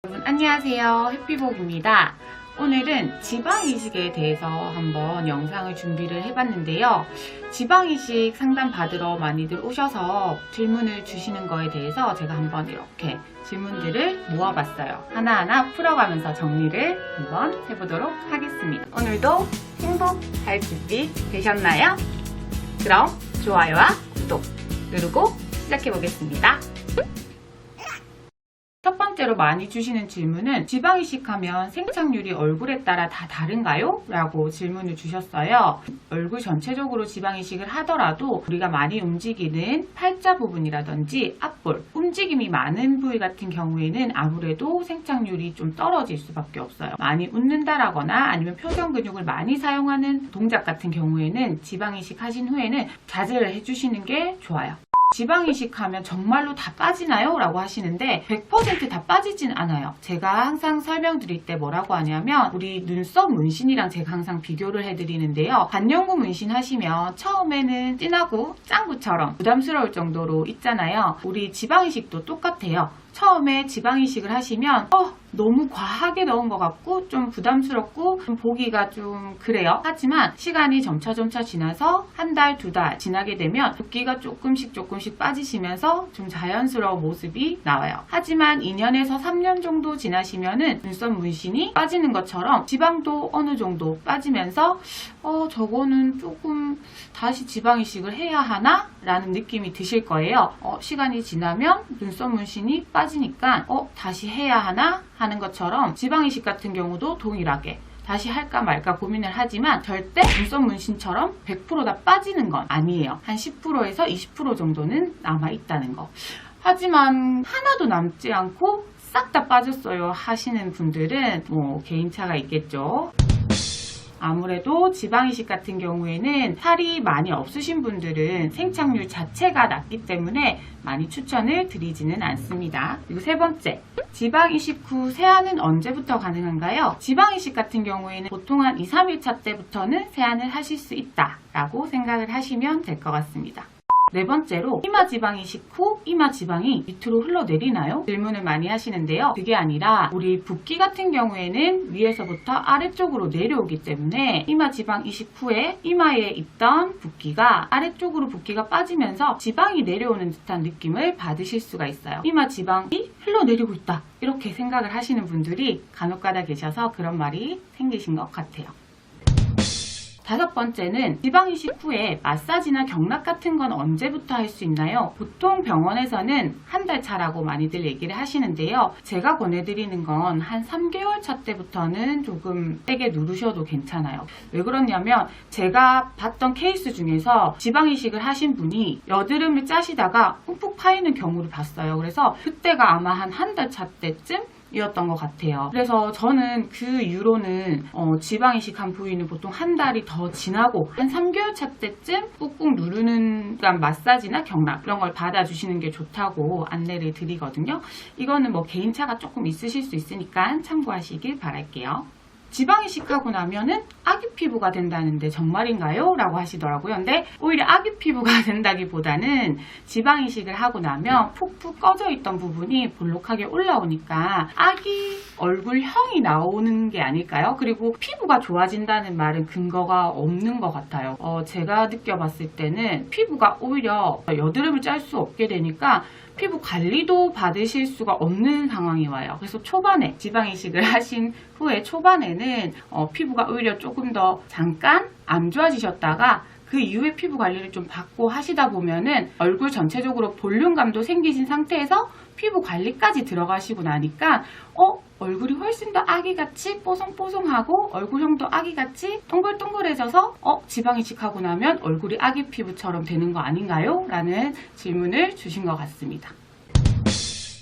여러분 안녕하세요, 해피복입니다. 오늘은 지방이식에 대해서 한번 영상을 준비를 해봤는데요. 지방이식 상담 받으러 많이들 오셔서 질문을 주시는 거에 대해서 제가 한번 이렇게 질문들을 모아봤어요. 하나하나 풀어가면서 정리를 한번 해보도록 하겠습니다. 오늘도 행복할 준비 되셨나요? 그럼 좋아요와 구독 누르고 시작해보겠습니다. 첫 번째로 많이 주시는 질문은 지방이식하면 생착률이 얼굴에 따라 다 다른가요? 라고 질문을 주셨어요. 얼굴 전체적으로 지방이식을 하더라도 우리가 많이 움직이는 팔자 부분이라든지 앞볼, 움직임이 많은 부위 같은 경우에는 아무래도 생착률이 좀 떨어질 수밖에 없어요. 많이 웃는다라거나 아니면 표정 근육을 많이 사용하는 동작 같은 경우에는 지방이식 하신 후에는 자제를 해주시는 게 좋아요. 지방이식하면 정말로 다 빠지나요? 라고 하시는데 100% 다 빠지진 않아요. 제가 항상 설명드릴 때 뭐라고 하냐면 우리 눈썹 문신이랑 제가 항상 비교를 해드리는데요. 반영구 문신 하시면 처음에는 진하고 짱구처럼 부담스러울 정도로 있잖아요. 우리 지방이식도 똑같아요. 처음에 지방이식을 하시면 너무 과하게 넣은 것 같고 좀 부담스럽고 좀 보기가 좀 그래요. 하지만 시간이 점차 지나서 한 달, 두 달 지나게 되면 붓기가 조금씩 빠지시면서 좀 자연스러운 모습이 나와요. 하지만 2년에서 3년 정도 지나시면은 눈썹 문신이 빠지는 것처럼 지방도 어느 정도 빠지면서 저거는 조금 다시 지방이식을 해야 하나? 라는 느낌이 드실 거예요. 시간이 지나면 눈썹 문신이 빠지니까 다시 해야 하나? 하는 것처럼 지방이식 같은 경우도 동일하게 다시 할까 말까 고민을 하지만 절대 눈썹 문신처럼 100% 다 빠지는 건 아니에요. 한 10%에서 20% 정도는 남아있다는 거. 하지만 하나도 남지 않고 싹 다 빠졌어요 하시는 분들은 뭐 개인차가 있겠죠. 아무래도 지방이식 같은 경우에는 살이 많이 없으신 분들은 생착률 자체가 낮기 때문에 많이 추천을 드리지는 않습니다. 그리고 세 번째, 지방이식 후 세안은 언제부터 가능한가요? 지방이식 같은 경우에는 보통 한 2, 3일차 때부터는 세안을 하실 수 있다 라고 생각을 하시면 될 것 같습니다. 네 번째로 이마 지방이식 후 이마 지방이 밑으로 흘러내리나요? 질문을 많이 하시는데요. 그게 아니라 우리 붓기 같은 경우에는 위에서부터 아래쪽으로 내려오기 때문에 이마 지방 이식 후에 이마에 있던 붓기가 아래쪽으로 붓기가 빠지면서 지방이 내려오는 듯한 느낌을 받으실 수가 있어요. 이마 지방이 흘러내리고 있다 이렇게 생각을 하시는 분들이 간혹가다 계셔서 그런 말이 생기신 것 같아요. 다섯 번째는 지방이식 후에 마사지나 경락 같은 건 언제부터 할 수 있나요? 보통 병원에서는 한 달 차라고 많이들 얘기를 하시는데요. 제가 권해드리는 건 한 3개월 차 때부터는 조금 세게 누르셔도 괜찮아요. 왜 그러냐면 제가 봤던 케이스 중에서 지방이식을 하신 분이 여드름을 짜시다가 움푹 파이는 경우를 봤어요. 그래서 그때가 아마 한 달 차 때쯤 이었던 것 같아요. 그래서 저는 그 이후로는 지방이식한 부위는 보통 한 달이 더 지나고 한 3개월 차 때쯤 꾹꾹 누르는 마사지나 경락 이런 걸 받아주시는 게 좋다고 안내를 드리거든요. 이거는 뭐 개인차가 조금 있으실 수 있으니까 참고하시길 바랄게요. 지방이식하고 나면은 아기 피부가 된다는데 정말인가요? 라고 하시더라고요. 근데 오히려 아기 피부가 된다기보다는 지방이식을 하고 나면 푹푹 꺼져 있던 부분이 볼록하게 올라오니까 아기 얼굴형이 나오는 게 아닐까요? 그리고 피부가 좋아진다는 말은 근거가 없는 것 같아요. 제가 느껴봤을 때는 피부가 오히려 여드름을 짤 수 없게 되니까 피부 관리도 받으실 수가 없는 상황이 와요. 그래서 초반에 지방이식을 하신 후에 초반에는 피부가 오히려 조금 더 잠깐 안 좋아지셨다가 그 이후에 피부 관리를 좀 받고 하시다 보면은 얼굴 전체적으로 볼륨감도 생기신 상태에서 피부 관리까지 들어가시고 나니까 얼굴이 훨씬 더 아기같이 뽀송뽀송하고 얼굴형도 아기같이 동글동글해져서 지방이식하고 나면 얼굴이 아기 피부처럼 되는 거 아닌가요? 라는 질문을 주신 것 같습니다.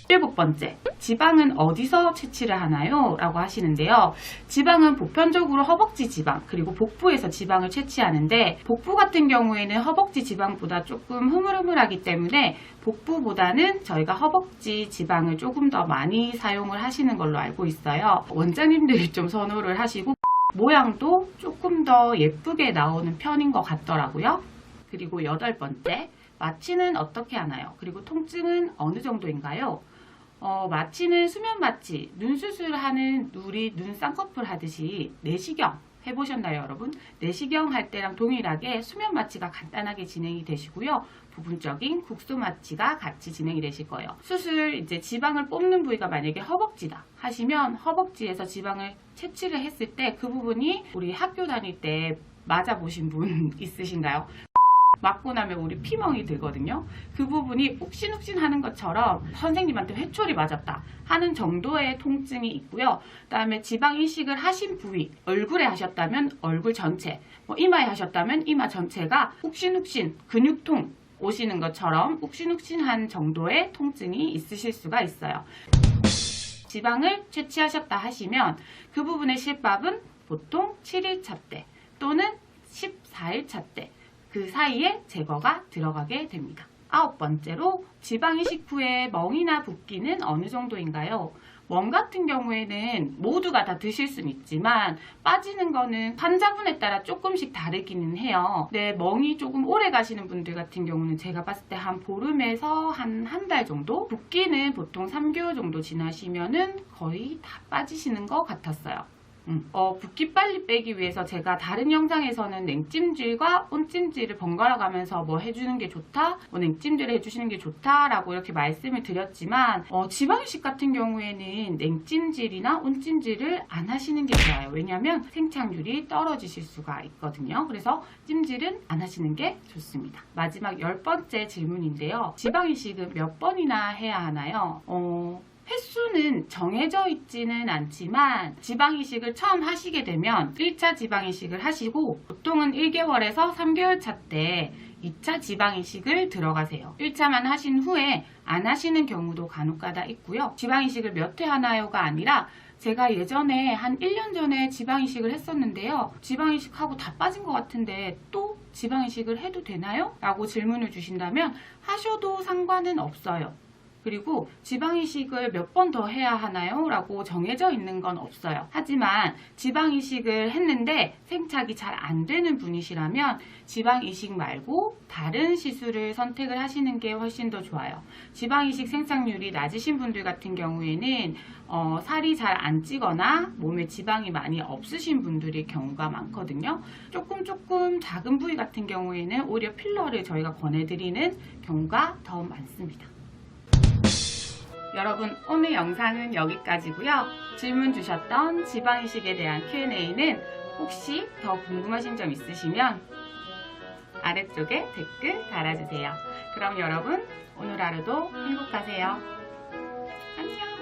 7번째, 지방은 어디서 채취를 하나요? 라고 하시는데요. 지방은 보편적으로 허벅지 지방 그리고 복부에서 지방을 채취하는데 복부 같은 경우에는 허벅지 지방보다 조금 흐물흐물하기 때문에 복부보다는 저희가 허벅지 지방을 조금 더 많이 사용을 하시는 걸로 알고 있어요. 원장님들이 좀 선호를 하시고 모양도 조금 더 예쁘게 나오는 편인 것 같더라고요. 그리고 8번째, 마취는 어떻게 하나요? 그리고 통증은 어느 정도인가요? 마취는 수면 마취, 눈 수술하는 우리 눈 쌍꺼풀 하듯이 내시경 해보셨나요, 여러분? 내시경 할 때랑 동일하게 수면 마취가 간단하게 진행이 되시고요. 부분적인 국소 마취가 같이 진행이 되실 거예요. 수술 이제 지방을 뽑는 부위가 만약에 허벅지다 하시면 허벅지에서 지방을 채취를 했을 때 그 부분이 우리 학교 다닐 때 맞아보신 분 있으신가요? 맞고 나면 우리 피멍이 들거든요. 그 부분이 욱신욱신 하는 것처럼 선생님한테 회초리 맞았다 하는 정도의 통증이 있고요. 그 다음에 지방 이식을 하신 부위, 얼굴에 하셨다면 얼굴 전체, 이마에 하셨다면 이마 전체가 욱신욱신 근육통 오시는 것처럼 욱신욱신한 정도의 통증이 있으실 수가 있어요. 지방을 채취하셨다 하시면 그 부분의 실밥은 보통 7일차 때 또는 14일차 때 그 사이에 제거가 들어가게 됩니다. 9번째로 지방 이식 후에 멍이나 붓기는 어느 정도인가요? 멍 같은 경우에는 모두가 다 드실 수는 있지만 빠지는 거는 환자분에 따라 조금씩 다르기는 해요. 근데 멍이 조금 오래 가시는 분들 같은 경우는 제가 봤을 때 한 보름에서 한 달 정도? 붓기는 보통 3개월 정도 지나시면은 거의 다 빠지시는 것 같았어요. 붓기 빨리 빼기 위해서 제가 다른 영상에서는 냉찜질과 온찜질을 번갈아 가면서 뭐 해주는 게 좋다, 뭐 냉찜질을 해주시는 게 좋다라고 이렇게 말씀을 드렸지만 지방이식 같은 경우에는 냉찜질이나 온찜질을 안 하시는 게 좋아요. 왜냐하면 생착률이 떨어지실 수가 있거든요. 그래서 찜질은 안 하시는 게 좋습니다. 마지막 10번째 질문인데요. 지방이식은 몇 번이나 해야 하나요? 횟수는 정해져 있지는 않지만 지방이식을 처음 하시게 되면 1차 지방이식을 하시고 보통은 1개월에서 3개월 차 때 2차 지방이식을 들어가세요. 1차만 하신 후에 안 하시는 경우도 간혹가다 있고요. 지방이식을 몇 회 하나요가 아니라 제가 예전에 한 1년 전에 지방이식을 했었는데요. 지방이식하고 다 빠진 것 같은데 또 지방이식을 해도 되나요? 라고 질문을 주신다면 하셔도 상관은 없어요. 그리고 지방이식을 몇 번 더 해야 하나요? 라고 정해져 있는 건 없어요. 하지만 지방이식을 했는데 생착이 잘 안 되는 분이시라면 지방이식 말고 다른 시술을 선택을 하시는 게 훨씬 더 좋아요. 지방이식 생착률이 낮으신 분들 같은 경우에는 살이 잘 안 찌거나 몸에 지방이 많이 없으신 분들의 경우가 많거든요. 조금 작은 부위 같은 경우에는 오히려 필러를 저희가 권해드리는 경우가 더 많습니다. 여러분, 오늘 영상은 여기까지고요. 질문 주셨던 지방이식에 대한 Q&A는 혹시 더 궁금하신 점 있으시면 아래쪽에 댓글 달아주세요. 그럼 여러분, 오늘 하루도 행복하세요. 안녕.